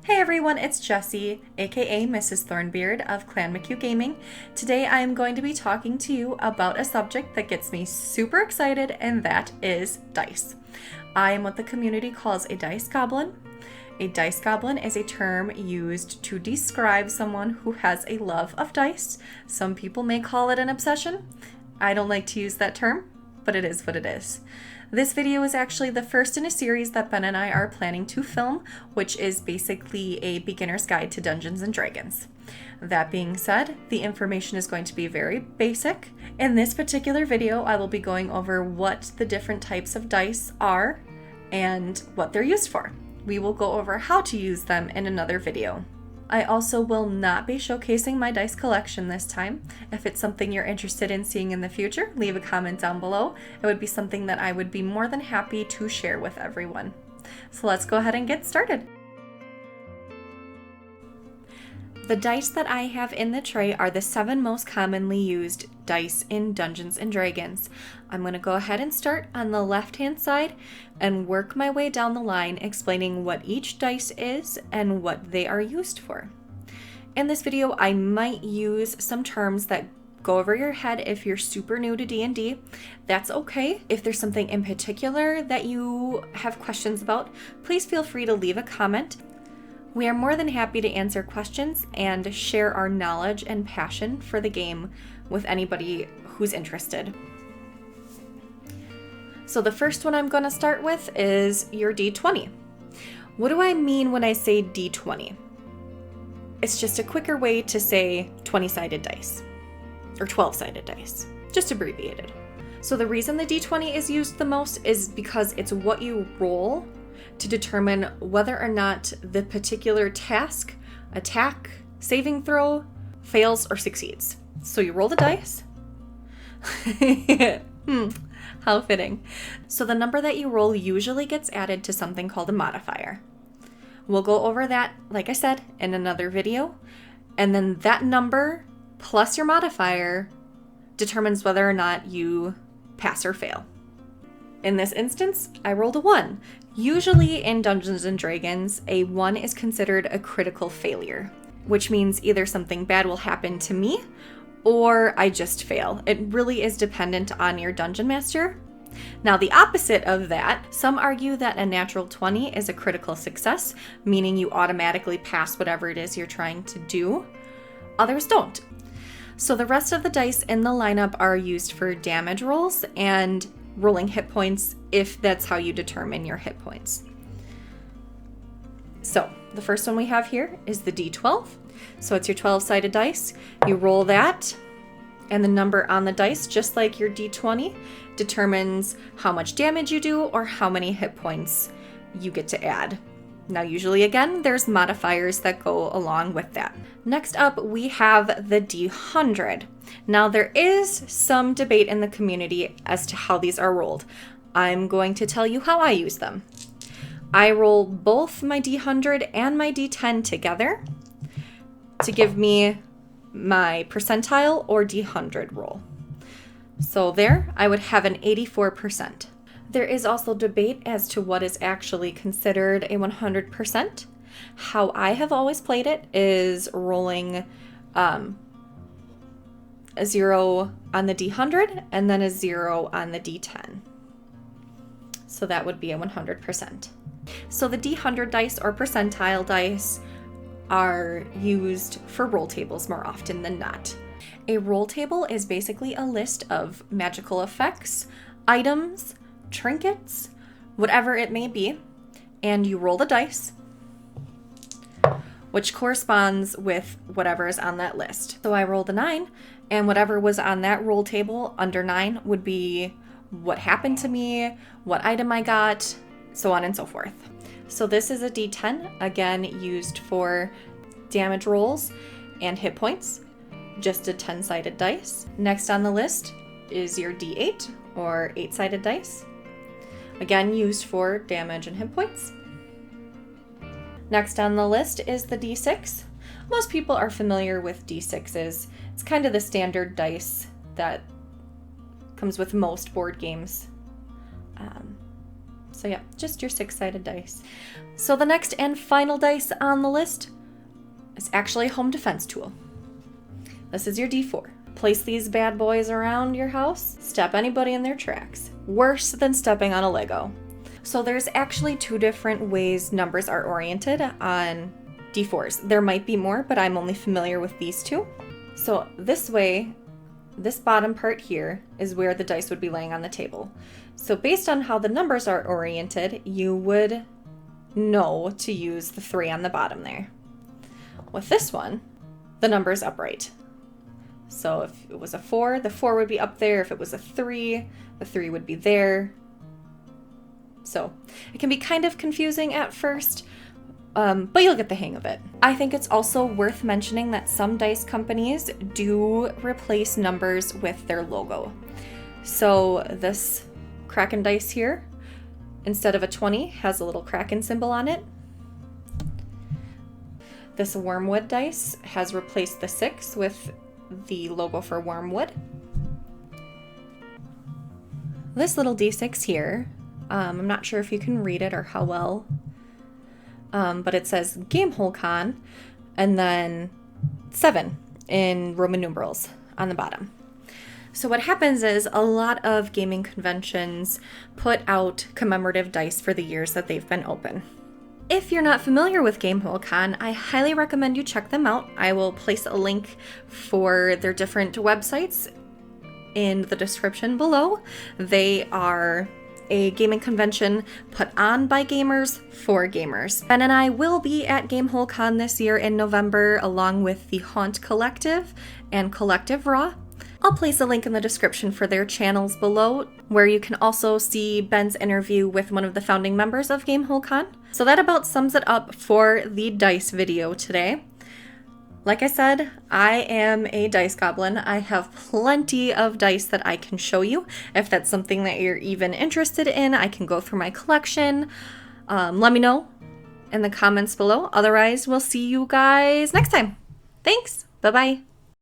Hey everyone, it's Jessie, aka Mrs. Thornbeard of Clan McHugh Gaming. Today I am going to be talking to you about a subject that gets me super excited, and that is dice. I am what the community calls a dice goblin. A dice goblin is a term used to describe someone who has a love of dice. Some people may call it an obsession. I don't like to use that term, but it is what it is. This video is actually the first in a series that Ben and I are planning to film, which is basically a beginner's guide to Dungeons and Dragons. That being said, the information is going to be very basic. In this particular video, I will be going over what the different types of dice are and what they're used for. We will go over how to use them in another video. I also will not be showcasing my dice collection this time. If it's something you're interested in seeing in the future, leave a comment down below. It would be something that I would be more than happy to share with everyone. So let's go ahead and get started. The dice that I have in the tray are the 7 most commonly used dice in Dungeons and Dragons. I'm going to go ahead and start on the left-hand side and work my way down the line explaining what each dice is and what they are used for. In this video, I might use some terms that go over your head if you're super new to D&D. That's okay. If there's something in particular that you have questions about, please feel free to leave a comment. We are more than happy to answer questions and share our knowledge and passion for the game with anybody who's interested. So the first one I'm going to start with is your D20. What do I mean when I say D20? It's just a quicker way to say 20-sided dice or 12-sided dice, just abbreviated. So the reason the D20 is used the most is because it's what you roll to determine whether or not the particular task, attack, saving throw, fails or succeeds. So you roll the dice. How fitting. So the number that you roll usually gets added to something called a modifier. We'll go over that, like I said, in another video. And then that number plus your modifier determines whether or not you pass or fail. In this instance, I rolled a 1. Usually in Dungeons and Dragons, a 1 is considered a critical failure, which means either something bad will happen to me or I just fail. It really is dependent on your dungeon master. Now, the opposite of that, some argue that a natural 20 is a critical success, meaning you automatically pass whatever it is you're trying to do. Others don't. So the rest of the dice in the lineup are used for damage rolls and rolling hit points if that's how you determine your hit points. So the first one we have here is the D12. So it's your 12-sided dice. You roll that, and the number on the dice, just like your D20, determines how much damage you do or how many hit points you get to add. Now, usually, again, there's modifiers that go along with that. Next up, we have the D100. Now, there is some debate in the community as to how these are rolled. I'm going to tell you how I use them. I roll both my D100 and my D10 together to give me my percentile or D100 roll. So there, I would have an 84%. There is also debate as to what is actually considered a 100%. How I have always played it is rolling a 0 on the D100 and then a 0 on the D10. So that would be a 100%. So the D100 dice or percentile dice are used for roll tables more often than not. A roll table is basically a list of magical effects, items, trinkets, whatever it may be, and you roll the dice, which corresponds with whatever is on that list. So I rolled a 9, and whatever was on that roll table under 9 would be what happened to me, what item I got, so on and so forth. So this is a D10, again used for damage rolls and hit points, just a 10-sided dice. Next on the list is your D8 or 8-sided dice, again used for damage and hit points. Next on the list is the D6. Most people are familiar with D6s. It's kind of the standard dice that comes with most board games. So yeah, just your 6-sided dice. So the next and final dice on the list is actually a home defense tool. This is your D4. Place these bad boys around your house, step anybody in their tracks. Worse than stepping on a Lego. So there's actually 2 different ways numbers are oriented on D4s. There might be more, but I'm only familiar with these 2. So this way, this bottom part here is where the dice would be laying on the table. So based on how the numbers are oriented, you would know to use the 3 on the bottom there. With this one, the number's upright. So if it was a 4, the 4 would be up there. If it was a 3, the 3 would be there. So it can be kind of confusing at first, but you'll get the hang of it. I think it's also worth mentioning that some dice companies do replace numbers with their logo. So this Kraken dice here, instead of a 20, has a little Kraken symbol on it. This Wormwood dice has replaced the 6 with the logo for Wormwood. This little D6 here, I'm not sure if you can read it or how well, but it says Gamehole Con and then 7 in Roman numerals on the bottom. So what happens is a lot of gaming conventions put out commemorative dice for the years that they've been open. If you're not familiar with Gamehole Con, I highly recommend you check them out. I will place a link for their different websites in the description below. They are a gaming convention put on by gamers for gamers. Ben and I will be at Gamehole Con this year in November, along with the Haunt Collective and Collective Raw. I'll place a link in the description for their channels below, where you can also see Ben's interview with one of the founding members of Gamehole Con. So that about sums it up for the dice video today. Like I said, I am a dice goblin. I have plenty of dice that I can show you. If that's something that you're even interested in, I can go through my collection. Let me know in the comments below. Otherwise, we'll see you guys next time. Thanks. Bye-bye.